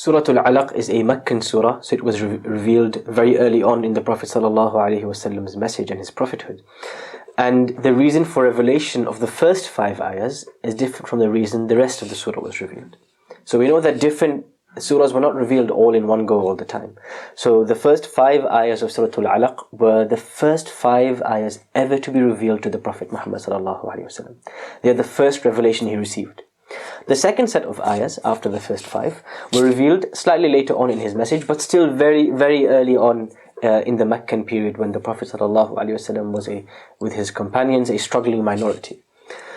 Surah Alaq is a Meccan surah, so it was revealed very early on in the Prophet ﷺ's message and his prophethood. And the reason for revelation of the first 5 ayahs is different from the reason the rest of the surah was revealed. So we know that different surahs were not revealed all in one go all the time. So the first 5 ayahs of Surah Alaq were the first 5 ayahs ever to be revealed to the Prophet Muhammad ﷺ. They are the first revelation he received. The second set of ayahs after the first 5 were revealed slightly later on in his message, but still very, very early on in the Meccan period, when the Prophet ﷺ was with his companions a struggling minority.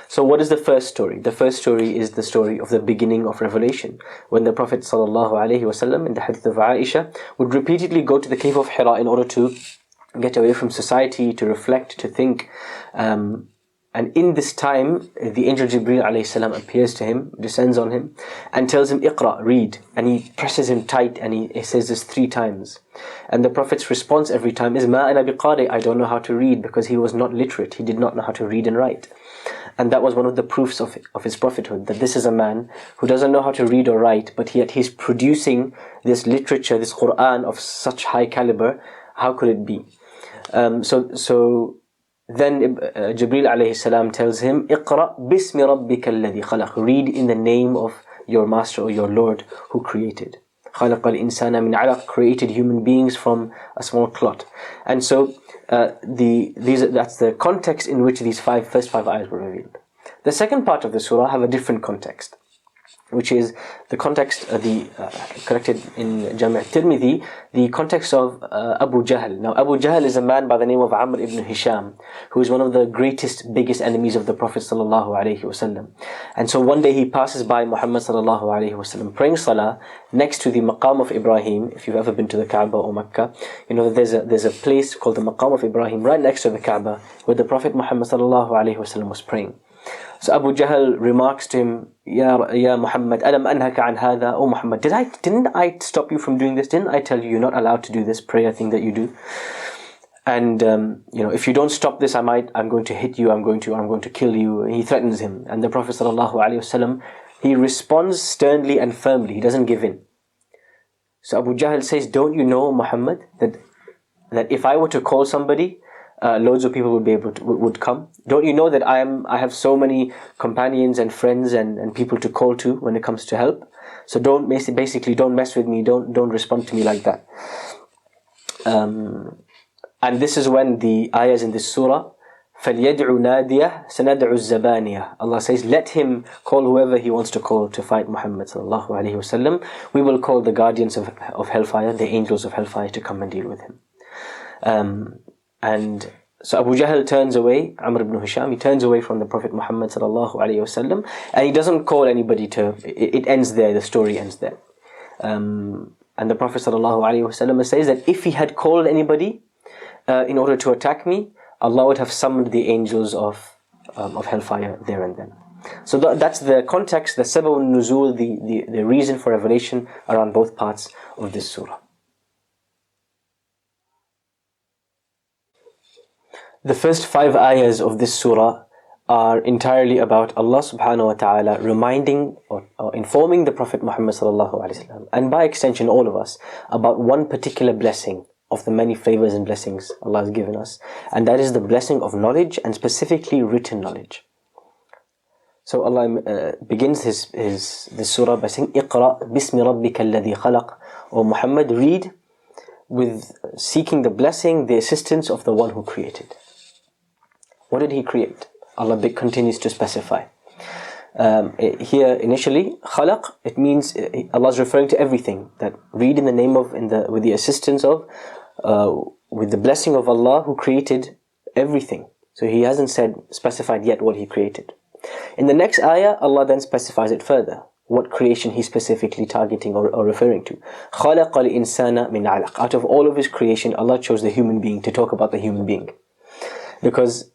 So what is the first story? The first story is the story of the beginning of revelation, when the Prophet ﷺ, in the hadith of Aisha, would repeatedly go to the cave of Hira in order to get away from society, to reflect, to think. And in this time, the angel Jibreel ﷺ appears to him, descends on him, and tells him, "Iqra, read." And he presses him tight, and he says this 3 times. And the Prophet's response every time is, "Ma ana biqari," I don't know how to read, because he was not literate. He did not know how to read and write. And that was one of the proofs of his prophethood, that this is a man who doesn't know how to read or write, but yet he's producing this literature, this Quran of such high caliber. How could it be? So then Jibreel alayhi salam tells him, "Iqra bismi rabbika alladhi khalaq." Read in the name of your master or your Lord who created. خَلَقَ الْإِنسَانَ مِنْ عَلَقٍ, created human beings from a small clot. And so that's the context in which these first five ayahs were revealed. The second part of the surah have a different context, which is the context, corrected in Jami' Tirmidhi, the context of Abu Jahl. Now Abu Jahl is a man by the name of Amr ibn Hisham, who is one of the greatest, biggest enemies of the Prophet ﷺ. And so one day he passes by Muhammad ﷺ praying salah next to the Maqam of Ibrahim. If you've ever been to the Kaaba or Mecca, you know that there's a place called the Maqam of Ibrahim right next to the Kaaba, where the Prophet Muhammad ﷺ was praying. So Abu Jahl remarks to him, Ya Muhammad, alam anhaka an hadha, oh Muhammad, didn't I stop you from doing this? Didn't I tell you you're not allowed to do this prayer thing that you do? And if you don't stop this, I'm going to hit you, I'm going to kill you. He threatens him. And the Prophet ﷺ, he responds sternly and firmly. He doesn't give in. So Abu Jahl says, don't you know, Muhammad, that if I were to call somebody, loads of people would come? Don't you know that I have so many companions and friends and people to call to when it comes to help? So don't mess with me, don't respond to me like that. And this is when the ayahs in this surah, فَلْيَدْعُ نَادِيَهُ سَنَدْعُ الزَّبَانِيَهُ, Allah says, let him call whoever he wants to call to fight Muhammad sallallahu alaihi wasallam. We will call the guardians of hellfire, the angels of hellfire, to come and deal with him. And so Abu Jahl turns away, Amr ibn Hisham, he turns away from the Prophet Muhammad sallallahu alaihi wasallam, and he doesn't call anybody to. It ends there. The story ends there. And the Prophet sallallahu alaihi wasallam says that if he had called anybody in order to attack me, Allah would have summoned the angels of hellfire there and then. So that's the context, the sabab al-nuzul, the reason for revelation around both parts of this surah. The first 5 ayahs of this surah are entirely about Allah subhanahu wa ta'ala reminding or informing the Prophet Muhammad sallallahu alaihi wasallam, and by extension all of us, about one particular blessing of the many favors and blessings Allah has given us, and that is the blessing of knowledge, and specifically written knowledge. So Allah begins this surah by saying, "Iqra bismi rabbika alladhi khalaq." O Muhammad, read with seeking the blessing, the assistance of the one who created. What did he create? Allah continues to specify. Here initially, khalaq, it means Allah is referring to everything. That read in the name of, with the assistance of, with the blessing of Allah who created everything. So He hasn't specified yet what He created. In the next ayah, Allah then specifies it further, what creation He's specifically targeting or referring to. خَلَقَ الْإِنسَانَ مِنْ عَلَقٍ. Out of all of His creation, Allah chose the human being to talk about the human being. Because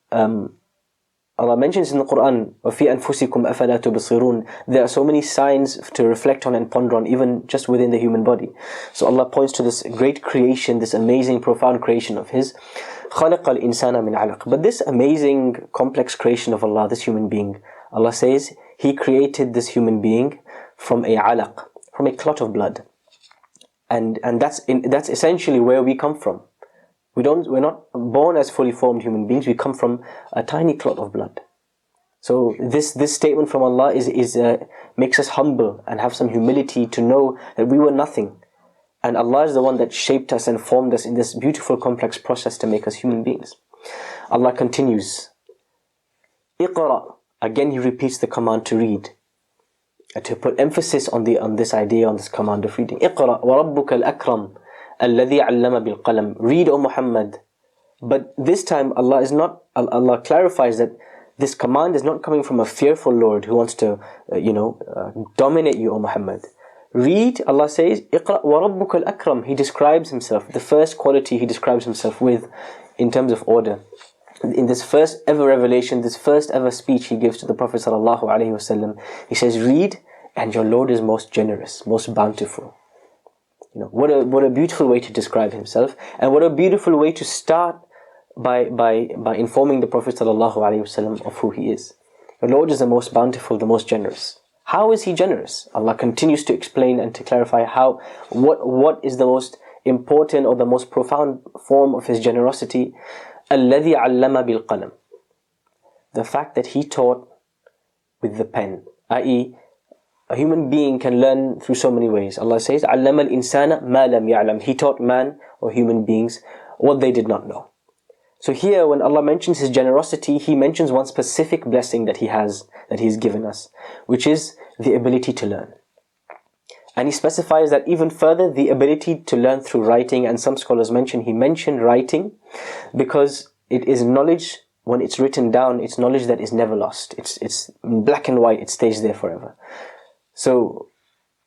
Allah mentions in the Quran, وَفِي أَنفُسِكُمْ أَفَلَا تُبْصِرُونَ, there are so many signs to reflect on and ponder on, even just within the human body. So Allah points to this great creation, this amazing, profound creation of His. خَلَقَ الْإِنسَانَ مِنْ عَلَقٍ. But this amazing, complex creation of Allah, this human being, Allah says He created this human being from a alaq, from a clot of blood. And that's essentially where we come from. We're not born as fully formed human beings. We come from a tiny clot of blood. So this statement from Allah makes us humble and have some humility to know that we were nothing, and Allah is the one that shaped us and formed us in this beautiful complex process to make us human beings. Allah continues, Iqra. Again He repeats the command to read, to put emphasis on this idea, on this command of reading. Iqra wa rabbuka al-akram alladhi 'allama bil qalam. Read, O Muhammad. But this time Allah clarifies that this command is not coming from a fearful Lord who wants to dominate you, O Muhammad. Read, Allah says, Iqra wa rabbuka al-akram. He describes Himself, the first quality He describes Himself with in terms of order. In this first ever revelation, this first ever speech He gives to the Prophet ﷺ, He says, read, and your Lord is most generous, most bountiful. What a beautiful way to describe Himself, and what a beautiful way to start by informing the Prophet ﷺ of who he is. Your Lord is the most bountiful, the most generous. How is He generous? Allah continues to explain and to clarify what is the most important or the most profound form of His generosity. الَّذِي عَلَّمَ بِالْقَلَمِ. The fact that He taught with the pen, i.e. a human being can learn through so many ways. Allah says, عَلَّمَ الْإِنسَانَ مَا لَمْ يَعْلَمْ. He taught man or human beings what they did not know. So here when Allah mentions His generosity, He mentions one specific blessing that He's given us, which is the ability to learn. And He specifies that even further, the ability to learn through writing. And some scholars He mentioned writing because it is knowledge, when it's written down, it's knowledge that is never lost. It's black and white, it stays there forever. So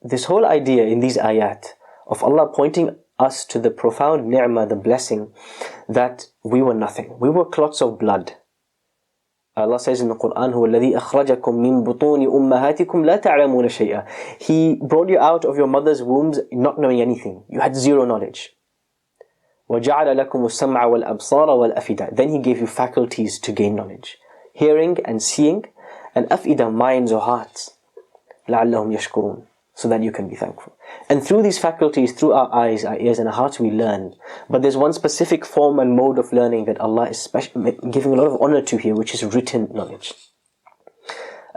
this whole idea in these ayat of Allah pointing us to the profound ni'mah, the blessing, that we were nothing. We were clots of blood. Allah says in the Quran, هُوَ الَّذِي أَخْرَجَكُم مِّن بُطُونِ أُمَّهَاتِكُمْ لَا تَعْلَمُونَ شَيْئًا. He brought you out of your mother's wombs not knowing anything. You had zero knowledge. وَجَعَلَ لَكُمُ السَّمْعَ وَالْأَبْصَارَ وَالْأَفِدَةَ. Then He gave you faculties to gain knowledge. Hearing and seeing, and أَفْئِدَةً, minds or hearts. لَعَلَّهُمْ يَشْكُرُونَ. So that you can be thankful. And through these faculties, through our eyes, our ears and our hearts, we learn. But there's one specific form and mode of learning that Allah is giving a lot of honor to here, which is written knowledge.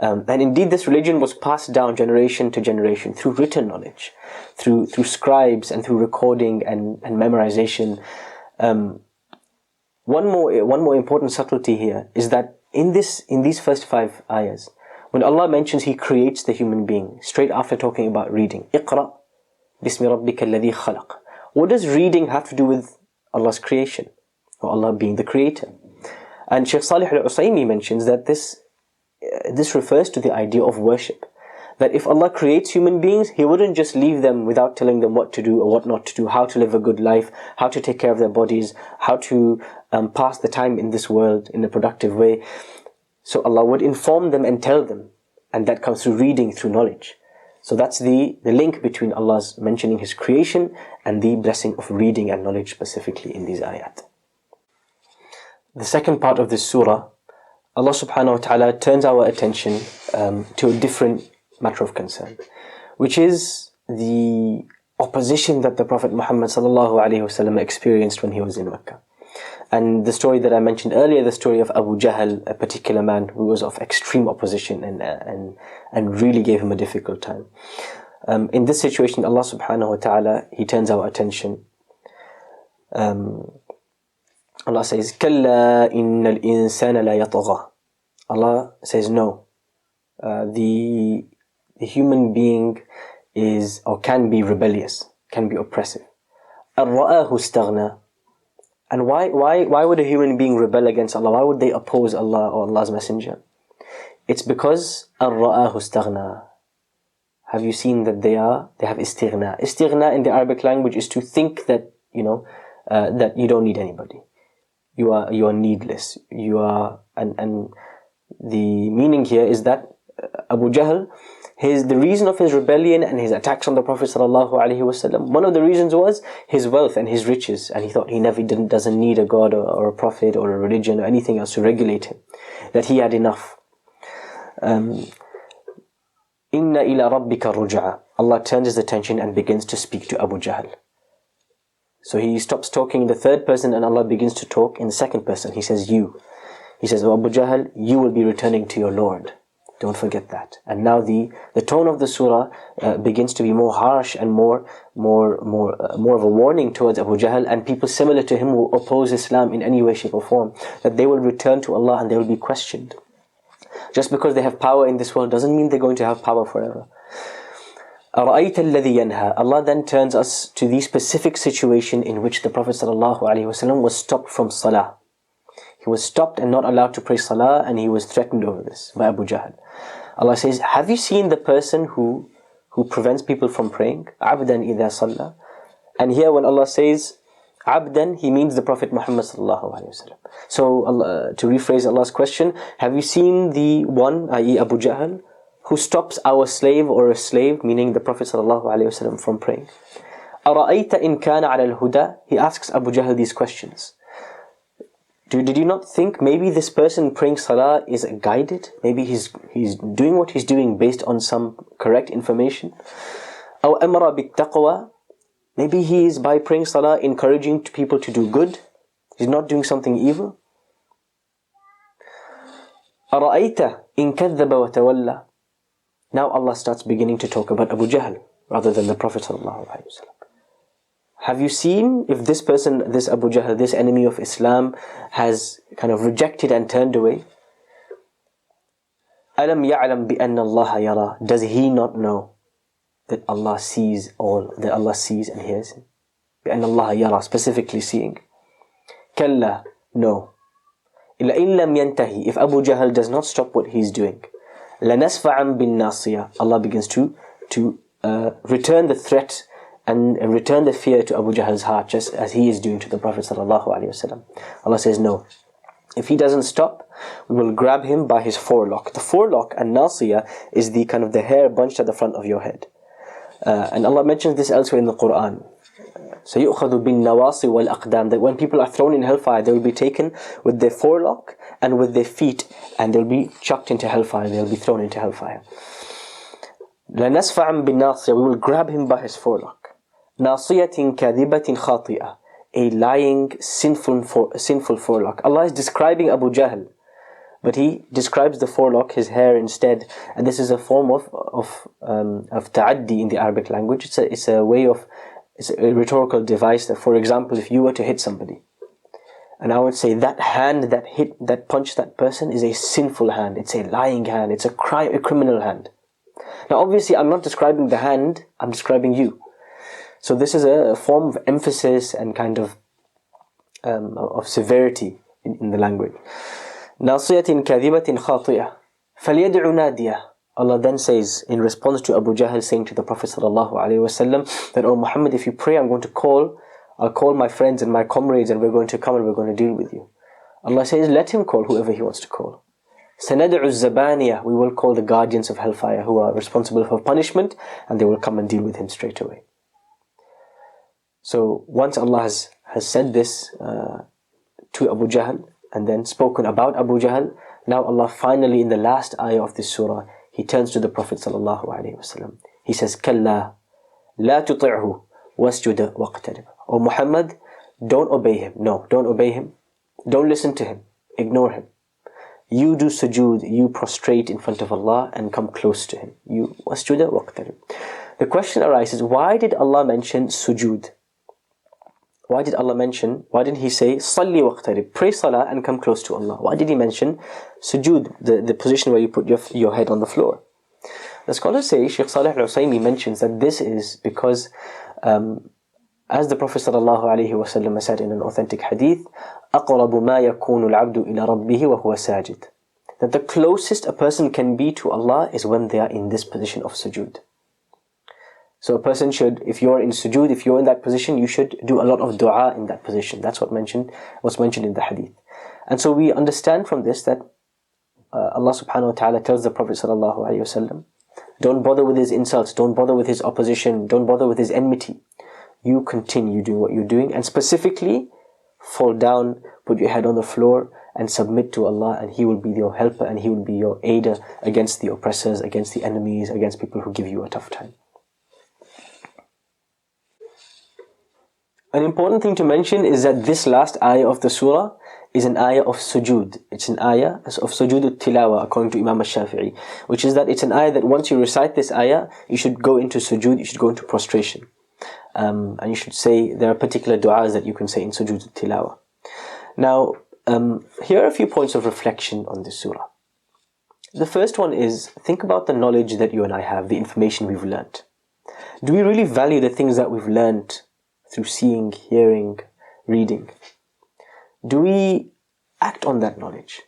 And indeed this religion was passed down generation to generation through written knowledge, through scribes and through recording and memorization. One more important subtlety here is that in these first 5 ayahs, when Allah mentions He creates the human being, straight after talking about reading, Iqra bismi rabbika alladhi khalaq. What does reading have to do with Allah's creation, or Allah being the creator? And Shaykh Salih al-Usaymi mentions that this refers to the idea of worship. That if Allah creates human beings, He wouldn't just leave them without telling them what to do or what not to do, how to live a good life, how to take care of their bodies, how to pass the time in this world in a productive way. So Allah would inform them and tell them, and that comes through reading, through knowledge. So that's the link between Allah's mentioning His creation and the blessing of reading and knowledge specifically in these ayat. The second part of this surah, Allah subhanahu wa ta'ala turns our attention to a different matter of concern, which is the opposition that the Prophet Muhammad sallallahu alaihi wasallam experienced when he was in Mecca. And the story that I mentioned earlier, the story of Abu Jahl, a particular man who was of extreme opposition and really gave him a difficult time. In this situation, Allah subhanahu wa ta'ala, He turns our attention. Allah says, كَلَّا إِنَّ الْإِنسَانَ لَا يَطْغَى. Allah says, no. The human being is or can be rebellious, can be oppressive. أَن رَآهُ اسْتَغْنَى. And why would a human being rebel against Allah? Why would they oppose Allah or Allah's Messenger? It's because أَن رَآهُ اسْتَغْنَى. Have you seen that they have istighna? Istighna in the Arabic language is to think that that you don't need anybody. You are needless. And the meaning here is that Abu Jahl, the reason of his rebellion and his attacks on the Prophet ﷺ, one of the reasons was his wealth and his riches, and he thought he doesn't need a God or a prophet or a religion or anything else to regulate him, that he had enough. Inna ila rabbika ruj'a. Allah turns his attention and begins to speak to Abu Jahl. So he stops talking in the third person and Allah begins to talk in the second person. He says, you. He says, oh, Abu Jahl, you will be returning to your Lord. Don't forget that. And now the tone of the surah begins to be more harsh and more of a warning towards Abu Jahl and people similar to him who oppose Islam in any way, shape or form, that they will return to Allah and they will be questioned. Just because they have power in this world doesn't mean they're going to have power forever. أَرَأَيْتَ الَّذِي يَنْهَى. Allah then turns us to the specific situation in which the Prophet ﷺ was stopped from salah. He was stopped and not allowed to pray salah, and he was threatened over this by Abu Jahl. Allah says, have you seen the person who prevents people from praying? عَبْدًا إِذَا صَلَّى. And here when Allah says Abdan, he means the Prophet Muhammad ﷺ. So Allah, to rephrase Allah's question, have you seen the one, i.e. Abu Jahl, who stops our slave or a slave, meaning the Prophet ﷺ, from praying? أَرَأَيْتَ إِنْ كَانَ عَلَى الْهُدَى. He asks Abu Jahl these questions. Did you not think maybe this person praying salah is guided? Maybe he's doing what he's doing based on some correct information? أَوْ أَمَرَ بِالتَّقْوَى. Maybe he is, by praying salah, encouraging people to do good. He's not doing something evil. أَرَأَيْتَ إِنْ كَذَّبَ وَتَوَلَّى. Now Allah starts beginning to talk about Abu Jahl rather than the Prophet ﷺ. Have you seen if this person, this Abu Jahl, this enemy of Islam, has kind of rejected and turned away? أَلَمْ يَعْلَمْ بِأَنَّ اللَّهَ يَرَى. Does he not know that Allah sees all, that Allah sees and hears him? بِأَنَّ اللَّهَ يَرَى, specifically seeing. كَلَّا, no. إِلَّا إِن لَمْ يَنْتَهِ. If Abu Jahl does not stop what he's doing, لَنَسْفَعًا بِالنَّاصِيَةِ. Allah begins to return the threat and return the fear to Abu Jahl's heart, just as he is doing to the Prophet ﷺ. Allah says, no. If he doesn't stop, we will grab him by his forelock. The forelock and nasiya is the kind of the hair bunched at the front of your head. And Allah mentions this elsewhere in the Quran. سَيُؤْخَذُ بِالنَّوَاصِ وَالْأَقْدَامِ. That when people are thrown in hellfire, they will be taken with their forelock and with their feet, and they'll be chucked into hellfire. They'll be thrown into hellfire. لَنَسْفَعًا بِالنَّاصِيَةِ. We will grab him by his forelock. نَاصِيَةٍ كَاذِبَةٍ خَاطِئَةٍ. A lying, sinful forelock. Allah is describing Abu Jahl, but he describes the forelock, his hair, instead. And this is a form of ta'addi in the Arabic language. It's a rhetorical device that, for example, if you were to hit somebody, and I would say that hand that punched that person is a sinful hand. It's a lying hand. It's a criminal hand. Now, obviously, I'm not describing the hand. I'm describing you. So this is a form of emphasis and kind of severity in the language. نَاصِيَةٍ كَاذِبَةٍ خَاطِئَةٍ فَلْيَدْعُ نَادِيَهُ. Allah then says, in response to Abu Jahl saying to the Prophet ﷺ that, oh Muhammad, if you pray, I'll call my friends and my comrades and we're going to come and we're going to deal with you. Allah says, let him call whoever he wants to call. سَنَدْعُ الزَّبَانِيَةِ. We will call the guardians of hellfire who are responsible for punishment, and they will come and deal with him straight away. So once Allah has said this to Abu Jahl and then spoken about Abu Jahl, now Allah finally, in the last ayah of this surah, He turns to the Prophet ﷺ. He says, كَلَّا لَا تُطِعْهُ وَاسْجُدَ وَاقْتَرِبْ. O Muhammad, don't obey him. No, don't obey him. Don't listen to him. Ignore him. You do sujood, you prostrate in front of Allah and come close to him. You وَاسْجُدَ وَاقْتَرِبْ. The question arises, why did Allah mention sujood? Why didn't He say, Salli waqtarib, pray salah and come close to Allah? Why did He mention sujood, the position where you put your head on the floor? The scholars say, Shaykh Salih al-Usaymi mentions that this is because, as the Prophet ﷺ said in an authentic hadith, أَقْرَبُ مَا يَكُونُ الْعَبْدُ إِلَى رَبِّهِ وَهُوَ سَاجِدٌ. That the closest a person can be to Allah is when they are in this position of sujood. So a person should, if you're in sujood, if you're in that position, you should do a lot of dua in that position. That's what's mentioned in the hadith. And so we understand from this that Allah subhanahu wa ta'ala tells the Prophet sallallahu alaihi wasallam, don't bother with his insults, don't bother with his opposition, don't bother with his enmity. You continue doing what you're doing, and specifically fall down, put your head on the floor and submit to Allah, and He will be your helper and He will be your aider against the oppressors, against the enemies, against people who give you a tough time. An important thing to mention is that this last ayah of the surah is an ayah of sujood. It's an ayah of sujood al-tilawa, according to Imam al-Shafi'i, which is that it's an ayah that once you recite this ayah, you should go into sujood, you should go into prostration. And you should say, there are particular du'as that you can say in sujood al-tilawa. Now, here are a few points of reflection on this surah. The first one is, think about the knowledge that you and I have, the information we've learnt. Do we really value the things that we've learnt through seeing, hearing, reading? Do we act on that knowledge?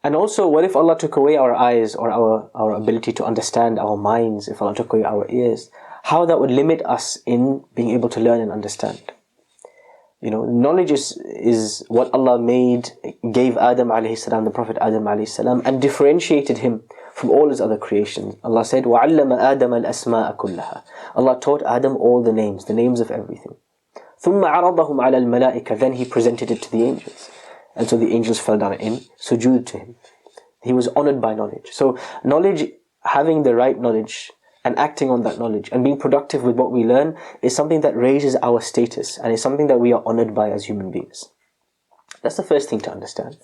And also, what if Allah took away our eyes or our ability to understand, our minds, if Allah took away our ears? How that would limit us in being able to learn and understand. Knowledge is what Allah gave Adam alayhi salam, the Prophet Adam alayhi salam, and differentiated him from all his other creations. Allah said, وَعَلَّمَ آدَمَ الْأَسْمَاءَ كُلَّهَا. Allah taught Adam all the names of everything. ثُمَّ عَرَضَهُمْ عَلَى الْمَلَائِكَةِ. Then he presented it to the angels. And so the angels fell down in sujood to him. He was honored by knowledge. So knowledge, having the right knowledge, and acting on that knowledge and being productive with what we learn is something that raises our status and is something that we are honored by as human beings. That's the first thing to understand.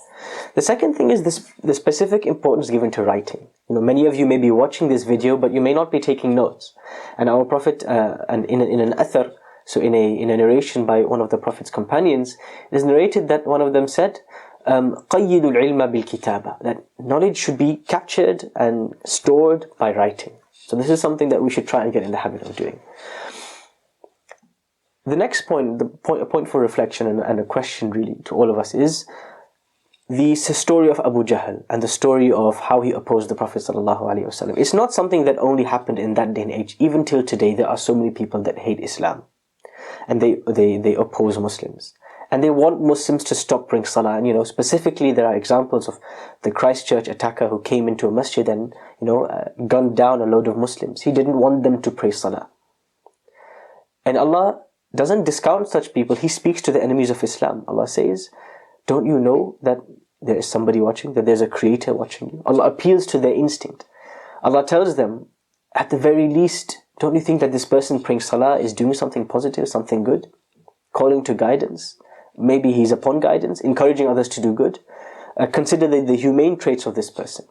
The second thing is the specific importance given to writing. Many of you may be watching this video, but you may not be taking notes. And our Prophet, and in an athar, so in a narration by one of the Prophet's companions, it is narrated that one of them said, قَيِّدُ الْعِلْمَ بِالْكِتَابَةِ, that knowledge should be captured and stored by writing. So this is something that we should try and get in the habit of doing. The next point, a point for reflection and a question really to all of us is the story of Abu Jahl and the story of how he opposed the Prophet ﷺ. It's not something that only happened in that day and age. Even till today, there are so many people that hate Islam. And they oppose Muslims. And they want Muslims to stop praying salah. And specifically there are examples of the Christchurch attacker who came into a masjid and gunned down a load of Muslims. He didn't want them to pray salah. And Allah doesn't discount such people. He speaks to the enemies of Islam. Allah says, don't you know that there is somebody watching, that there's a creator watching you? Allah appeals to their instinct. Allah tells them, at the very least, don't you think that this person praying salah is doing something positive, something good? Calling to guidance. Maybe he's upon guidance, encouraging others to do good. Consider the humane traits of this person.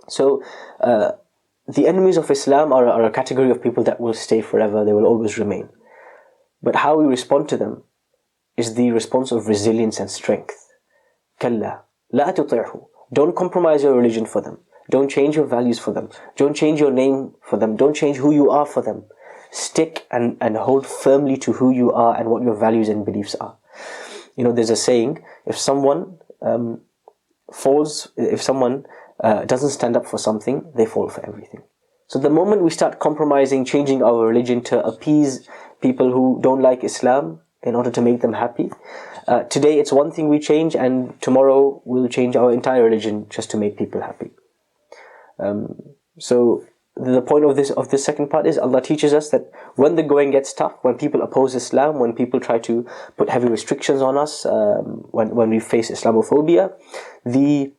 So, the enemies of Islam are a category of people that will stay forever, they will always remain. But how we respond to them is the response of resilience and strength. كَلَّا لَا تُطِعْهُ. Don't compromise your religion for them. Don't change your values for them. Don't change your name for them. Don't change who you are for them. Stick and hold firmly to who you are and what your values and beliefs are. There's a saying, if someone doesn't stand up for something, they fall for everything. So the moment we start compromising, changing our religion to appease people who don't like Islam in order to make them happy, today it's one thing we change, and tomorrow we'll change our entire religion just to make people happy. So the point of this second part is Allah teaches us that when the going gets tough, when people oppose Islam, when people try to put heavy restrictions on us, when we face Islamophobia, the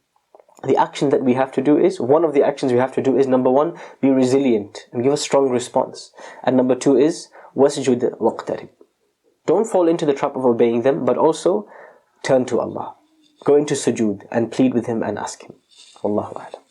action that we have to do is, one of the actions we have to do is, number one, be resilient and give a strong response. And number two is, وَاسْجُدْ وَاقْتَرِبْ. Don't fall into the trap of obeying them, but also turn to Allah. Go into sujood and plead with Him and ask Him. Wallahu a'lam.